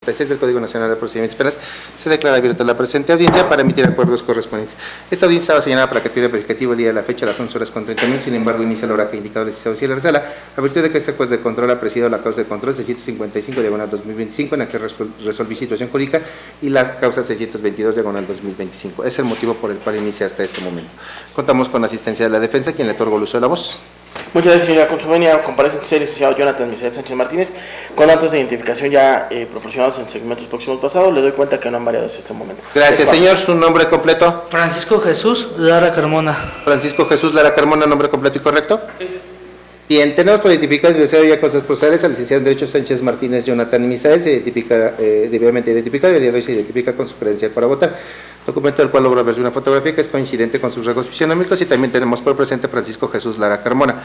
del Código Nacional de Procedimientos Penales, se declara abierta la presente audiencia para emitir acuerdos correspondientes. Esta audiencia estaba señalada para que tuviera verificativo el día de la fecha a las 11:30, sin embargo, inicia la hora que ha indicado el licenciado Cielo Sala, a virtud de que este juez de control ha presidido la causa de control 655/2025, en la que resolví situación jurídica, y la causa 622/2025. Es el motivo por el cual inicia hasta este momento. Contamos con la asistencia de la defensa, quien le otorgo el uso de la voz. Muchas gracias, señora consumenia. Comparece el licenciado Jonathan Misael Sánchez Martínez, con datos de identificación ya proporcionados en segmentos próximos pasados. Le doy cuenta que no han variado hasta este momento. Gracias, señor. ¿Su nombre completo? Francisco Jesús Lara Carmona. Francisco Jesús Lara Carmona, nombre completo y correcto. Bien, tenemos por identificar el licenciado ya cosas procesales al licenciado en Derecho Sánchez Martínez Jonathan Misael, se identifica debidamente identificado y el día de hoy se identifica con su credencial para votar. Documento del cual logra ver una fotografía que es coincidente con sus rasgos fisionómicos, y también tenemos por presente Francisco Jesús Lara Carmona.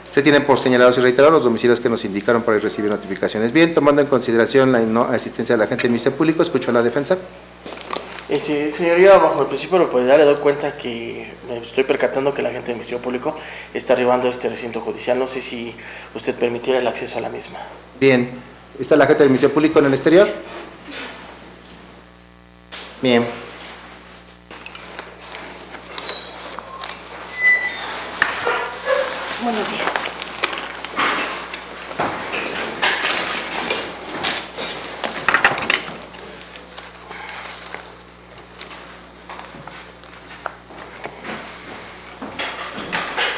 Se tienen por señalados y reiterados los domicilios que nos indicaron para recibir notificaciones. Bien, tomando en consideración la no asistencia de la agente del Ministerio Público, escucho a la defensa. Señoría, bajo el principio de propiedad le doy cuenta que me estoy percatando que la agente del Ministerio Público está arribando a este recinto judicial. No sé si usted permitiera el acceso a la misma. Bien, ¿está la agente del Ministerio Público en el exterior? Bien. Buenos días.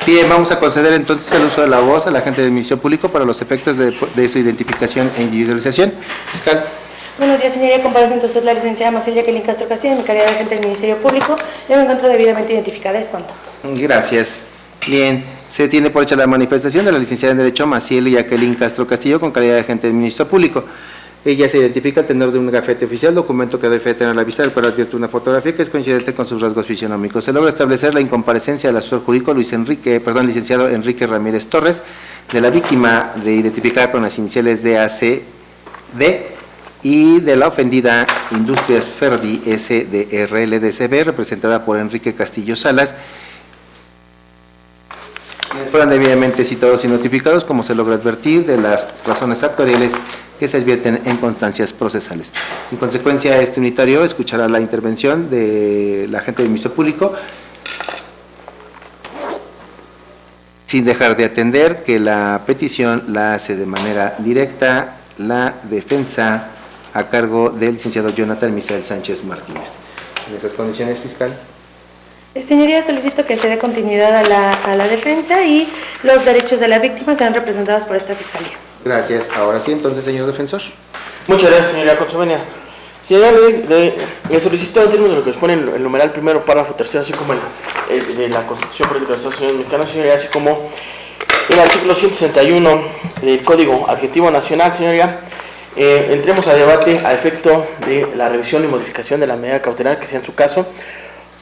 Bien, vamos a conceder entonces el uso de la voz a la agente del Ministerio Público para los efectos de su identificación e individualización. Fiscal. Buenos días, señoría. Comparece entonces la licenciada Maciel Jacqueline Castro Castillo, en mi calidad de agente del Ministerio Público. Yo me encuentro debidamente identificada. Es cuanto. Gracias. Bien, se tiene por hecha la manifestación de la licenciada en Derecho Maciel Jacqueline Castro Castillo con calidad de agente del Ministerio Público. Ella se identifica al tenor de un gafete oficial, documento que doy fe de tener a la vista, del cual advierto una fotografía que es coincidente con sus rasgos fisionómicos. Se logra establecer la incomparecencia del asesor jurídico licenciado Enrique Ramírez Torres, de la víctima identificada con las iniciales DACD, y de la ofendida Industrias Ferdi SDRLDCB, representada por Enrique Castillo Salas, quienes fueron debidamente citados y notificados, como se logra advertir, de las razones actuariales que se advierten en constancias procesales. En consecuencia, este unitario escuchará la intervención de la agente del Ministerio Público, sin dejar de atender que la petición la hace de manera directa la defensa a cargo del licenciado Jonathan Misael Sánchez Martínez. En esas condiciones, fiscal. Señoría, solicito que se dé continuidad a la defensa y los derechos de la víctima sean representados por esta fiscalía. Gracias. Ahora sí, entonces, señor defensor. Muchas gracias, señoría consumenia. Señoría, le solicito en términos de lo que expone el numeral primero, párrafo tercero, así como el de la Constitución Política de los Estados Unidos Mexicanos, señoría, así como el artículo 161 del Código Adjetivo Nacional, señoría. Entremos a debate a efecto de la revisión y modificación de la medida cautelar que sea en su caso,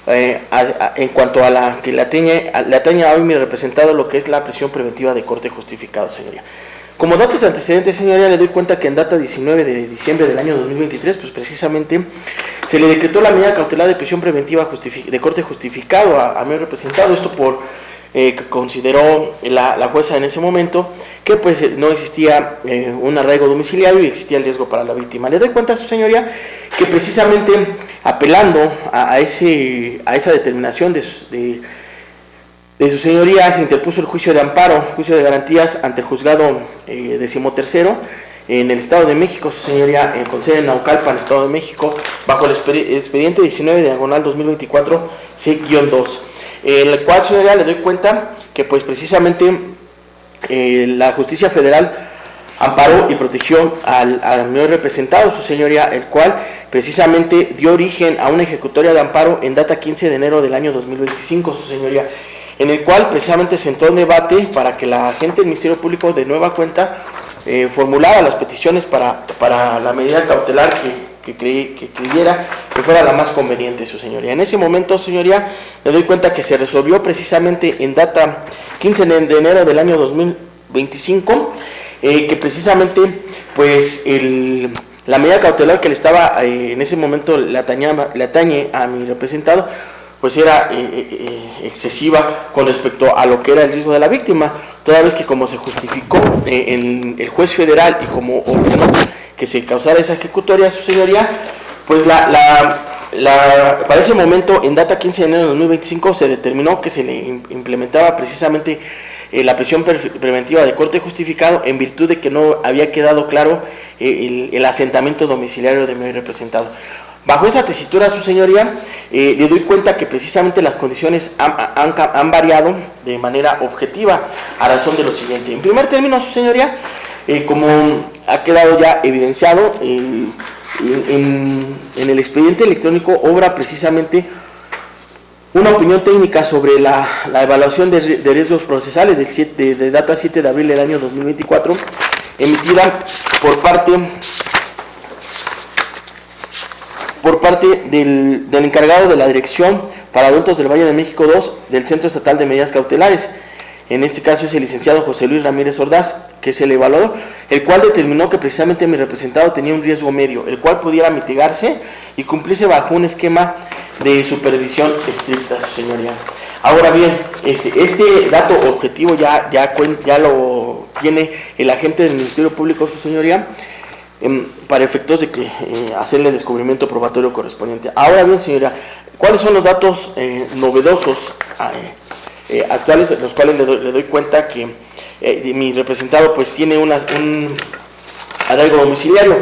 en cuanto a la que le atañe a hoy mi representado, lo que es la prisión preventiva de corte justificado, señoría. Como datos de antecedentes, señoría, le doy cuenta que en data 19 de diciembre del año 2023, pues precisamente se le decretó la medida cautelar de prisión preventiva de corte justificado a mi representado, esto por que consideró la jueza en ese momento que pues no existía un arraigo domiciliario y existía el riesgo para la víctima. Le doy cuenta a su señoría que precisamente apelando a esa determinación de su señoría, se interpuso el juicio de amparo, juicio de garantías ante el juzgado 13º en el Estado de México, su señoría, con sede en Naucalpan, Estado de México, bajo el expediente 19/2024 C-2. El cual, señoría, le doy cuenta que pues precisamente la justicia federal amparó y protegió al mi representado, su señoría, el cual precisamente dio origen a una ejecutoria de amparo en data 15 de enero del año 2025, su señoría, en el cual precisamente se entró en debate para que la agente del Ministerio Público de nueva cuenta formulara las peticiones para la medida cautelar que creyera que fuera la más conveniente, su señoría. En ese momento, señoría, le doy cuenta que se resolvió precisamente en data 15 de enero del año 2025, que precisamente pues la medida cautelar que le estaba en ese momento le atañe a mi representado pues era excesiva con respecto a lo que era el riesgo de la víctima, toda vez que como se justificó el juez federal y como ordenó que se causara esa ejecutoria, su señoría, pues para ese momento, en data 15 de enero de 2025, se determinó que se le implementaba precisamente la prisión preventiva de corte justificado en virtud de que no había quedado claro el asentamiento domiciliario de mi representado. Bajo esa tesitura, su señoría, le doy cuenta que precisamente las condiciones han variado de manera objetiva a razón de lo siguiente. En primer término, su señoría, como ha quedado ya evidenciado, en el expediente electrónico obra precisamente una opinión técnica sobre la evaluación de riesgos procesales de data 7 de abril del año 2024, emitida por parte del encargado de la Dirección para Adultos del Valle de México II del Centro Estatal de Medidas Cautelares. En este caso es el licenciado José Luis Ramírez Ordaz, que es el evaluador, el cual determinó que precisamente mi representado tenía un riesgo medio, el cual pudiera mitigarse y cumplirse bajo un esquema de supervisión estricta, su señoría. Ahora bien, este dato objetivo ya lo tiene el agente del Ministerio Público, su señoría, para efectos de que hacerle el descubrimiento probatorio correspondiente. Ahora bien, señoría, ¿cuáles son los datos novedosos actuales, los cuales le doy cuenta que mi representado pues tiene un arraigo domiciliario?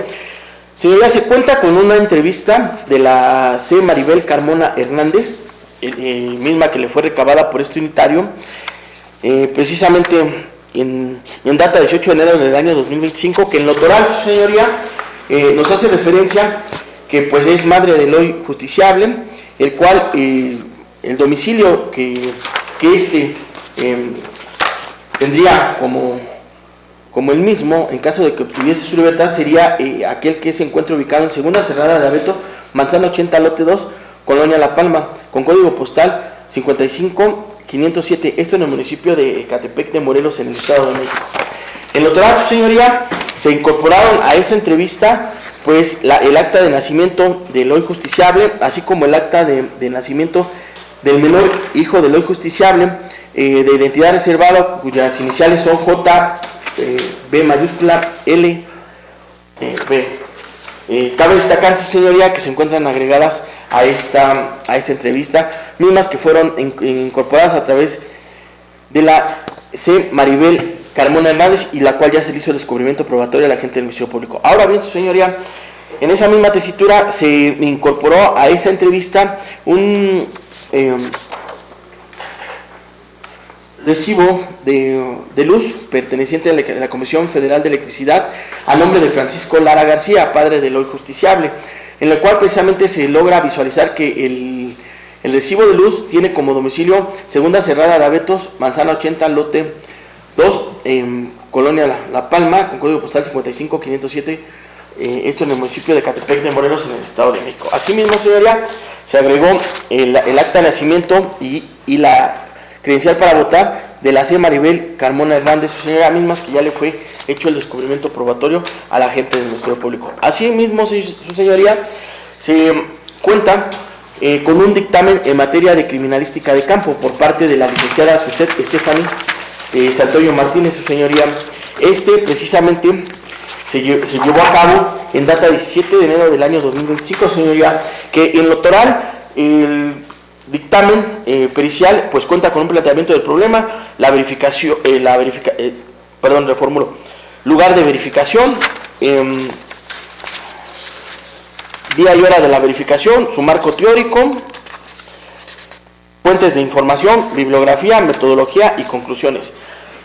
Señoría, se cuenta con una entrevista de la C. Maribel Carmona Hernández, misma que le fue recabada por este unitario, precisamente en data 18 de enero del año 2025, que en lo toral, señoría, nos hace referencia que pues es madre del hoy justiciable, el cual el domicilio que tendría como el mismo, en caso de que obtuviese su libertad, sería aquel que se encuentra ubicado en Segunda Cerrada de Abeto, Manzana 80, lote 2, Colonia La Palma, con código postal 55507, esto en el municipio de Ecatepec de Morelos, en el Estado de México. En lo total, su señoría, se incorporaron a esa entrevista pues el acta de nacimiento del hoy justiciable, así como el acta de nacimiento del menor hijo del hoy justiciable, de identidad reservada, cuyas iniciales son J, B mayúscula, L, B. Cabe destacar, su señoría, que se encuentran agregadas a esta entrevista, mismas que fueron incorporadas a través de la C. Maribel Carmona Hernández, y la cual ya se le hizo el descubrimiento probatorio a la gente del Ministerio Público. Ahora bien, su señoría, en esa misma tesitura se incorporó a esa entrevista un recibo de luz perteneciente a la Comisión Federal de Electricidad a nombre de Francisco Lara García, padre del hoy justiciable, en el cual precisamente se logra visualizar que el recibo de luz tiene como domicilio Segunda Cerrada de Abetos, Manzana 80, lote 2, Colonia La Palma, con código postal 55507, esto en el municipio de Ecatepec de Morelos, en el Estado de México. Asimismo, señoría, se agregó el acta de nacimiento y la credencial para votar de la C. Maribel Carmona Hernández, su señoría, mismas que ya le fue hecho el descubrimiento probatorio a la gente del Ministerio Público. Asimismo, su señoría, se cuenta con un dictamen en materia de criminalística de campo por parte de la licenciada Suset Stephanie Santoyo Martínez, su señoría. Precisamente se llevó a cabo en data 17 de enero del año 2025, señoría, que en lo total el dictamen pericial pues cuenta con un planteamiento del problema, lugar de verificación, día y hora de la verificación, su marco teórico, fuentes de información, bibliografía, metodología y conclusiones.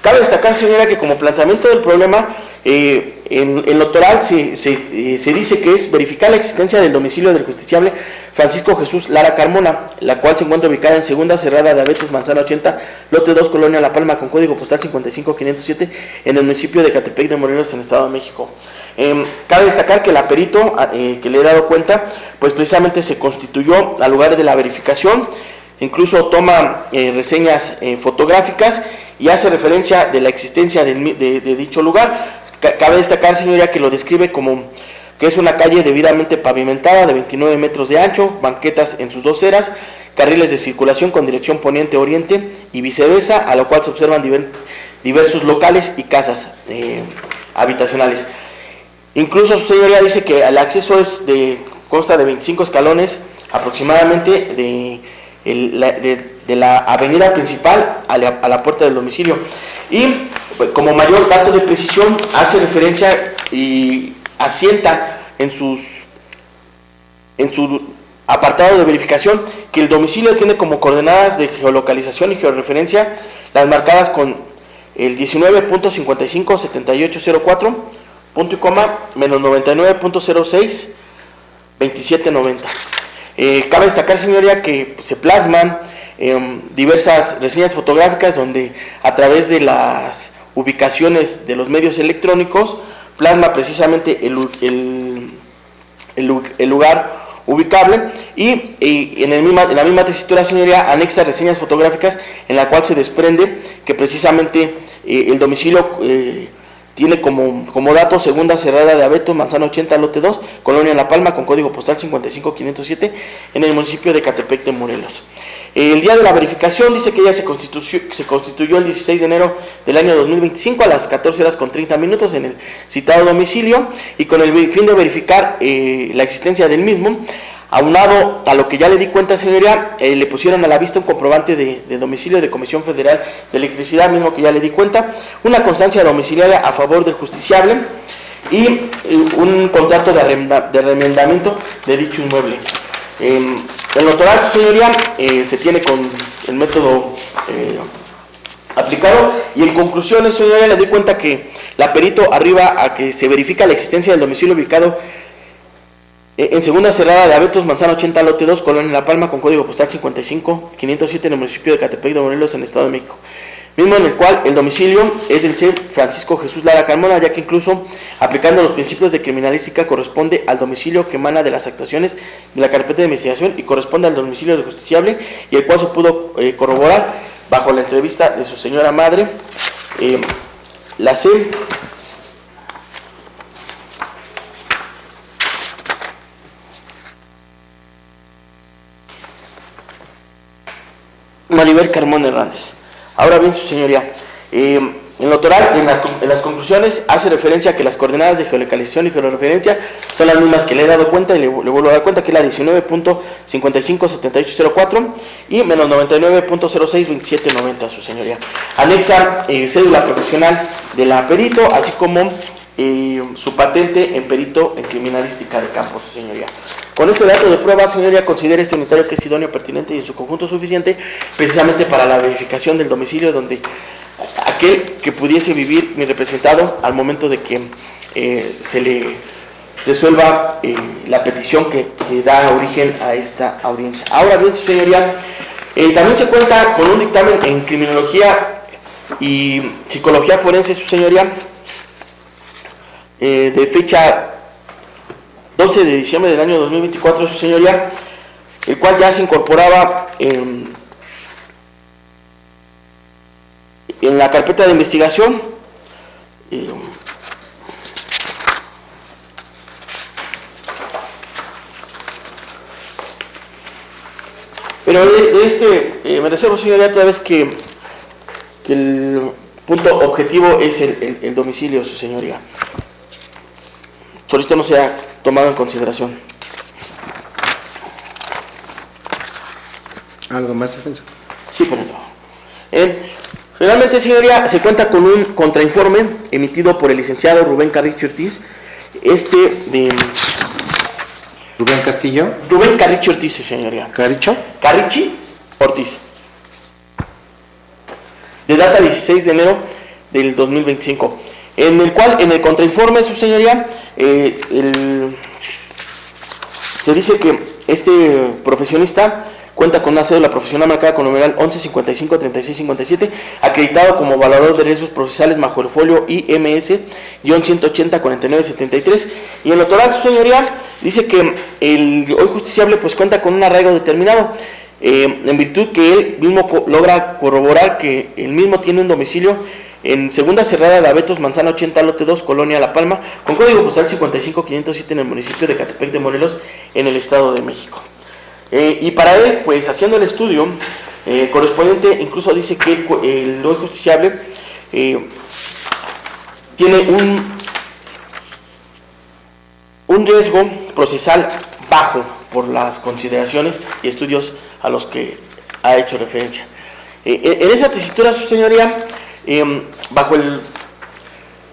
Cabe destacar, señora, que como planteamiento del problema, en lo toral se dice que es verificar la existencia del domicilio del justiciable Francisco Jesús Lara Carmona, la cual se encuentra ubicada en Segunda Cerrada de Abetos, Manzana 80, lote 2, Colonia La Palma, con código postal 55507, en el municipio de Ecatepec de Morelos, en el Estado de México. Cabe destacar que el perito que le he dado cuenta, pues precisamente se constituyó al lugar de la verificación, incluso toma reseñas fotográficas y hace referencia de la existencia de dicho lugar. Cabe destacar, señoría, que lo describe como que es una calle debidamente pavimentada de 29 metros de ancho, banquetas en sus dos eras, carriles de circulación con dirección poniente-oriente y viceversa, a lo cual se observan diversos locales y casas habitacionales. Incluso su señoría dice que el acceso consta de 25 escalones aproximadamente de la avenida principal a la puerta del domicilio. Y como mayor dato de precisión, hace referencia y asienta en su apartado de verificación que el domicilio tiene como coordenadas de geolocalización y georreferencia las marcadas con el 19.557804, punto y coma, menos 99.06 2790. Cabe destacar, señoría, que se plasman diversas reseñas fotográficas donde a través de las ubicaciones de los medios electrónicos plasma precisamente el lugar ubicable y en la misma tesitura, señoría, anexa reseñas fotográficas en la cual se desprende que precisamente el domicilio tiene como dato segunda cerrada de Abetos, Manzana 80, lote 2, Colonia La Palma, con código postal 55507, en el municipio de Ecatepec de Morelos. El día de la verificación dice que ella se constituyó el 16 de enero del año 2025 a las 14:30 en el citado domicilio, y con el fin de verificar la existencia del mismo, aunado a lo que ya le di cuenta, señoría, le pusieron a la vista un comprobante de domicilio de Comisión Federal de Electricidad, mismo que ya le di cuenta, una constancia domiciliaria a favor del justiciable y un contrato de arrendamiento de dicho inmueble. El notaral, señoría, se tiene con el método aplicado, y en conclusiones, señoría, le di cuenta que la perito arriba a que se verifica la existencia del domicilio ubicado en segunda cerrada de Abetos, Manzana 80, lote 2, Colonia La Palma, con código postal 55507 en el municipio de Ecatepec de Morelos, en el Estado de México, mismo en el cual el domicilio es del C. Francisco Jesús Lara Carmona, ya que incluso aplicando los principios de criminalística corresponde al domicilio que emana de las actuaciones de la carpeta de investigación y corresponde al domicilio del justiciable, y el cual se pudo corroborar bajo la entrevista de su señora madre, la C. Maribel Carmona Hernández. Ahora bien, su señoría, el notaral en las conclusiones hace referencia a que las coordenadas de geolocalización y georreferencia son las mismas que le he dado cuenta, y le vuelvo a dar cuenta, que es la 19.557804 y menos 99.06 2790, su señoría. Anexa cédula profesional de la perito, así como su patente en perito en criminalística de campo, su señoría. Con este dato de prueba, señoría, considera este unitario que es idóneo, pertinente y en su conjunto suficiente precisamente para la verificación del domicilio donde aquel que pudiese vivir mi representado al momento de que se le resuelva la petición que da origen a esta audiencia. Ahora bien, su señoría, también se cuenta con un dictamen en criminología y psicología forense, su señoría, de fecha 12 de diciembre del año 2024, su señoría, el cual ya se incorporaba en la carpeta de investigación. Pero de este me reservo, señoría, toda vez que el punto objetivo es el domicilio, su señoría. Solicito no sea tomado en consideración. ¿Algo más, defensa? Sí, por favor. Finalmente, señoría, se cuenta con un contrainforme emitido por el licenciado Rubén Carrichi Ortiz, Rubén Castillo. Rubén Carrichi Ortiz, señoría. ¿Caricho? Carrichi Ortiz. De data 16 de enero del 2025. En el cual, en el contrainforme, su señoría, se dice que este profesionista cuenta con una cédula profesional marcada con numeral 11553657, acreditado como evaluador de riesgos procesales bajo el folio IMS-1804973, y el notaral, su señoría, dice que el hoy justiciable pues cuenta con un arraigo determinado, en virtud que él mismo logra corroborar que el mismo tiene un domicilio en segunda cerrada de Abetos, Manzana 80, lote 2, Colonia La Palma, con código postal 55507 en el municipio de Ecatepec de Morelos, en el Estado de México. Y para él, pues haciendo el estudio correspondiente, incluso dice que el no justiciable tiene un riesgo procesal bajo por las consideraciones y estudios a los que ha hecho referencia. En esa tesitura, su señoría, bajo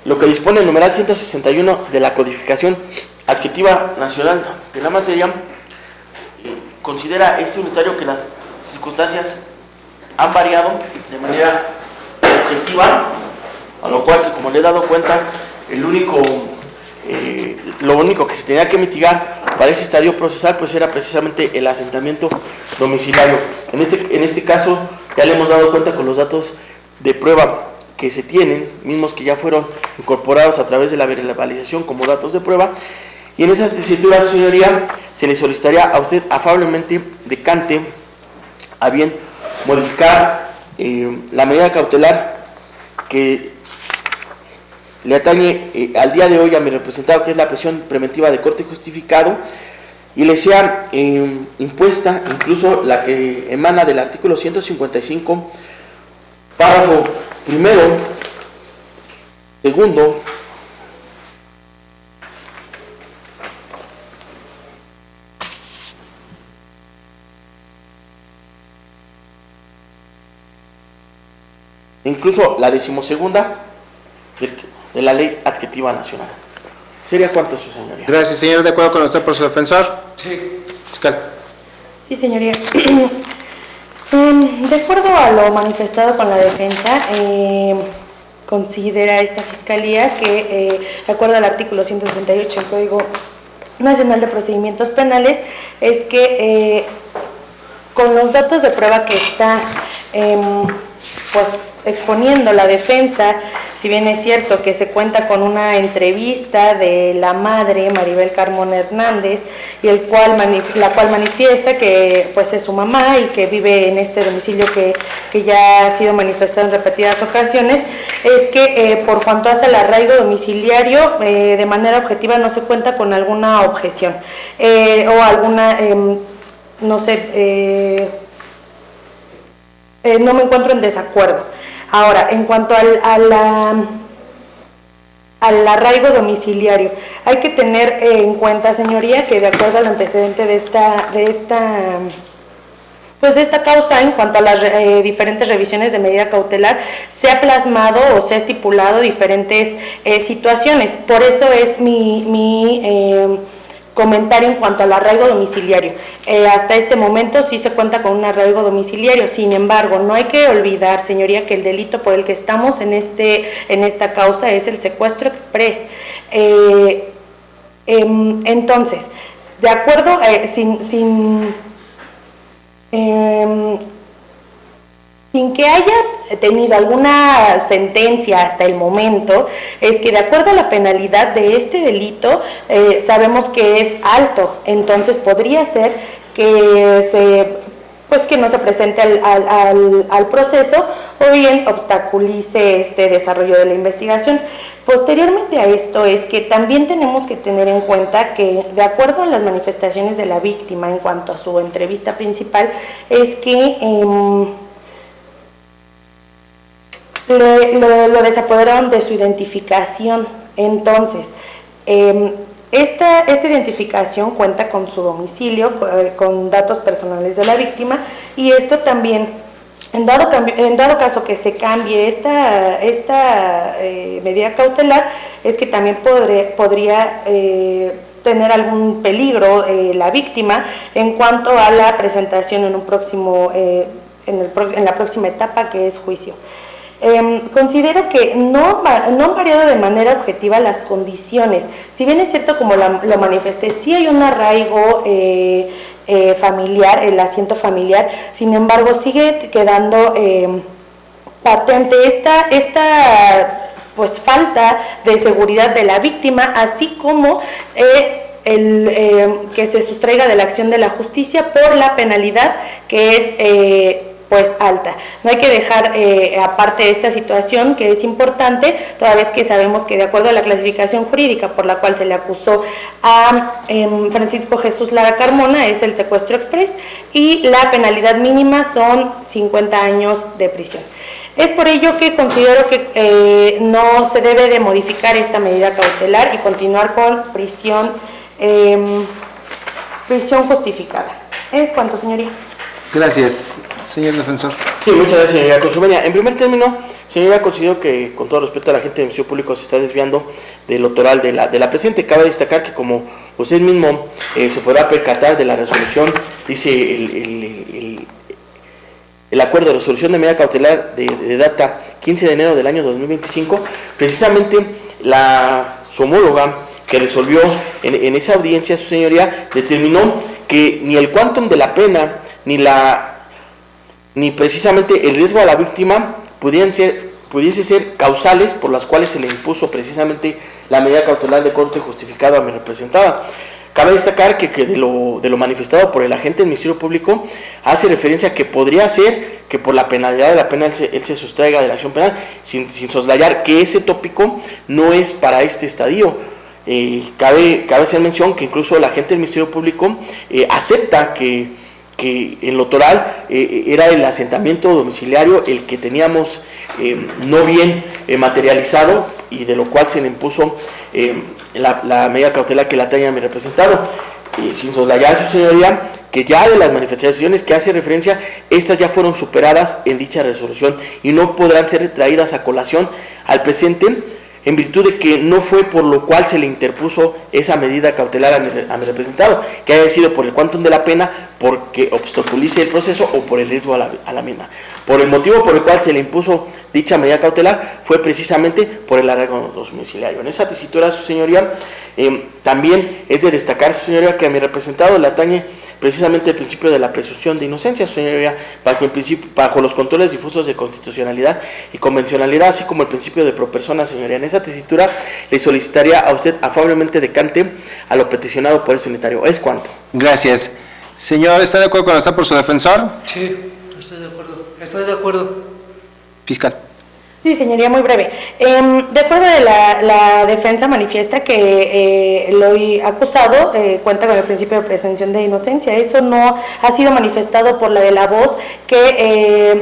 lo que dispone el numeral 161 de la Codificación Adjetiva Nacional de la materia, considera este unitario que las circunstancias han variado de manera objetiva, a lo cual, como le he dado cuenta, lo único que se tenía que mitigar para ese estadio procesal pues era precisamente el asentamiento domiciliario. En este caso ya le hemos dado cuenta con los datos de prueba que se tienen, mismos que ya fueron incorporados a través de la verbalización como datos de prueba, y en esas tesituras, señoría, se le solicitaría a usted afablemente decante a bien modificar la medida cautelar que le atañe al día de hoy a mi representado, que es la prisión preventiva de corte justificado, y le sea impuesta incluso la que emana del artículo 155, párrafo primero, segundo, incluso la 12ª de la Ley Adjetiva Nacional. ¿Sería cuánto, su señoría? Gracias, señor. ¿De acuerdo con usted por su defensor? Sí. Fiscal. Sí, señoría. De acuerdo a lo manifestado con la defensa, considera esta Fiscalía que, de acuerdo al artículo 168 del Código Nacional de Procedimientos Penales, es que con los datos de prueba que está pues exponiendo la defensa, si bien es cierto que se cuenta con una entrevista de la madre Maribel Carmona Hernández, y la cual manifiesta que pues es su mamá y que vive en este domicilio que ya ha sido manifestado en repetidas ocasiones, es que por cuanto hace el arraigo domiciliario, de manera objetiva no se cuenta con alguna objeción o alguna, no sé, no me encuentro en desacuerdo. Ahora, en cuanto al arraigo domiciliario, hay que tener en cuenta, señoría, que de acuerdo al antecedente de esta causa, en cuanto a las diferentes revisiones de medida cautelar, se ha plasmado o se ha estipulado diferentes situaciones. Por eso es mi comentario en cuanto al arraigo domiciliario. Hasta este momento sí se cuenta con un arraigo domiciliario. Sin embargo, no hay que olvidar, señoría, que el delito por el que estamos en esta causa es el secuestro exprés. Entonces, de acuerdo, sin que haya tenido alguna sentencia hasta el momento, es que de acuerdo a la penalidad de este delito, sabemos que es alto, entonces podría ser que no se presente al proceso, o bien obstaculice este desarrollo de la investigación. Posteriormente a esto es que también tenemos que tener en cuenta que, de acuerdo a las manifestaciones de la víctima en cuanto a su entrevista principal, es que lo desapoderaron de su identificación. Entonces, esta identificación cuenta con su domicilio, con datos personales de la víctima, y esto también, en dado caso que se cambie esta medida cautelar, es que también podría tener algún peligro la víctima en cuanto a la presentación en un próximo en la próxima etapa, que es juicio. Considero que no han variado de manera objetiva las condiciones. Si bien es cierto, como lo manifesté, sí hay un arraigo familiar, el asiento familiar, sin embargo sigue quedando patente esta pues falta de seguridad de la víctima, así como que se sustraiga de la acción de la justicia por la penalidad que es pues alta. No hay que dejar aparte esta situación que es importante, toda vez que sabemos que de acuerdo a la clasificación jurídica por la cual se le acusó a Francisco Jesús Lara Carmona es el secuestro exprés y la penalidad mínima son 50 años de prisión. Es por ello que considero que no se debe de modificar esta medida cautelar y continuar con prisión justificada. ¿Es cuanto, señoría? Gracias, señor defensor. Sí, muchas gracias, señoría Consumenia. En primer término, señoría, considero que con todo respeto a la gente del Ministerio Público se está desviando del otoral de la presente. Cabe destacar que como usted mismo se podrá percatar de la resolución, dice el acuerdo de resolución de medida cautelar de data 15 de enero del año 2025, precisamente su homóloga que resolvió en esa audiencia, su señoría, determinó que ni el quantum de la pena, ni precisamente el riesgo a la víctima pudiese ser causales por las cuales se le impuso precisamente la medida cautelar de corte justificado a mi representada. Cabe destacar que de lo manifestado por el agente del Ministerio Público hace referencia a que podría ser que por la penalidad de la pena él se sustraiga de la acción penal, sin soslayar que ese tópico no es para este estadio. Cabe hacer mención que incluso la agente del Ministerio Público acepta que en lo toral era el asentamiento domiciliario el que teníamos no bien materializado y de lo cual se le impuso la medida cautelar que la atañe a mi representado, sin soslayar, su señoría, que ya de las manifestaciones que hace referencia, estas ya fueron superadas en dicha resolución y no podrán ser traídas a colación al presente, en virtud de que no fue por lo cual se le interpuso esa medida cautelar a mi representado, que haya sido por el quantum de la pena, porque obstaculice el proceso o por el riesgo a la misma. Por el motivo por el cual se le impuso dicha medida cautelar fue precisamente por el arraigo domiciliario. En esa tesitura, su señoría, también es de destacar, su señoría, que a mi representado le atañe precisamente el principio de la presunción de inocencia, su señoría, bajo los controles difusos de constitucionalidad y convencionalidad, así como el principio de pro persona, señoría. En esa tesitura le solicitaría a usted afablemente decante a lo peticionado por ese unitario. ¿Es cuanto? Gracias. Señor, ¿está de acuerdo con esto por su defensor? Sí, estoy de acuerdo. Estoy de acuerdo. Fiscal. Sí, señoría, muy breve. De acuerdo de la defensa manifiesta que el hoy acusado cuenta con el principio de presunción de inocencia. Eso no ha sido manifestado por la de la voz que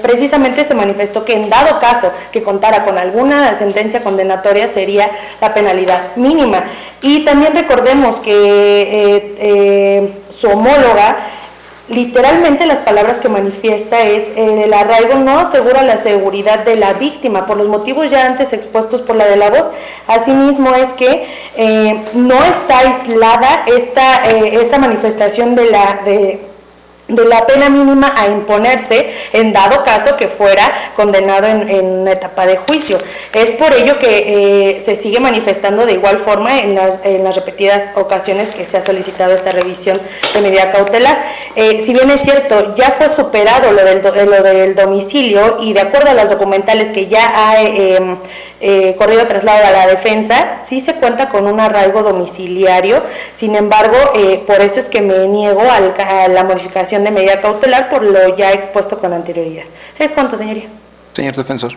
precisamente se manifestó que en dado caso que contara con alguna sentencia condenatoria sería la penalidad mínima. Y también recordemos que su homóloga, literalmente las palabras que manifiesta es el arraigo no asegura la seguridad de la víctima por los motivos ya antes expuestos por la de la voz. Asimismo es que no está aislada esta manifestación de la pena mínima a imponerse en dado caso que fuera condenado en una etapa de juicio. Es por ello que se sigue manifestando de igual forma en las repetidas ocasiones que se ha solicitado esta revisión de medida cautelar. Si bien es cierto, ya fue superado lo del domicilio y de acuerdo a las documentales que ya ha corrido traslado a la defensa, sí se cuenta con un arraigo domiciliario. Sin embargo, por eso es que me niego a la modificación de medida cautelar por lo ya expuesto con anterioridad. ¿Es cuánto, señoría? Señor defensor.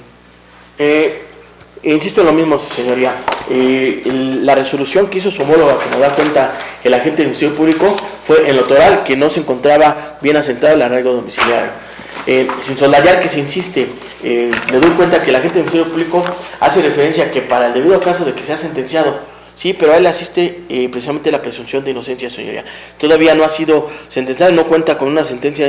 Insisto en lo mismo, señoría. La resolución que hizo su homóloga, como da cuenta el agente del Ministerio Público, fue en lo toral que no se encontraba bien asentado el arraigo domiciliario. Sin soslayar que se insiste, me doy cuenta que el agente del Ministerio Público hace referencia a que para el debido caso de que sea sentenciado, sí, pero a él le asiste precisamente la presunción de inocencia, señoría. Todavía no ha sido sentenciado, no cuenta con una sentencia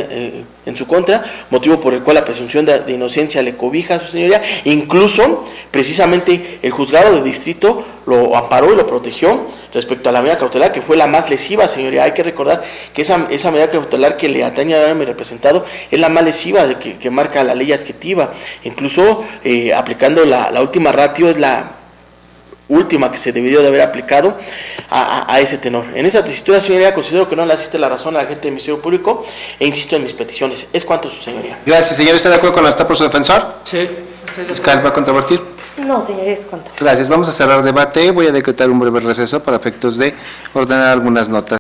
en su contra, motivo por el cual la presunción de inocencia le cobija a su señoría. Incluso, precisamente, el juzgado de distrito lo amparó y lo protegió respecto a la medida cautelar, que fue la más lesiva, señoría. Hay que recordar que esa medida cautelar que le atañe a mi representado es la más lesiva que marca la ley adjetiva. Incluso, aplicando la última ratio, es la última que se debió de haber aplicado a ese tenor. En esa tesitura, señoría, considero que no le asiste la razón a la gente del Ministerio Público e insisto en mis peticiones. ¿Es cuanto, su señoría? Gracias, señor. ¿Está de acuerdo con lo que está por su defensor? Sí, estoy de acuerdo. Fiscal, ¿va a controvertir? No, señoría, es cuánto. Gracias. Vamos a cerrar debate. Voy a decretar un breve receso para efectos de ordenar algunas notas.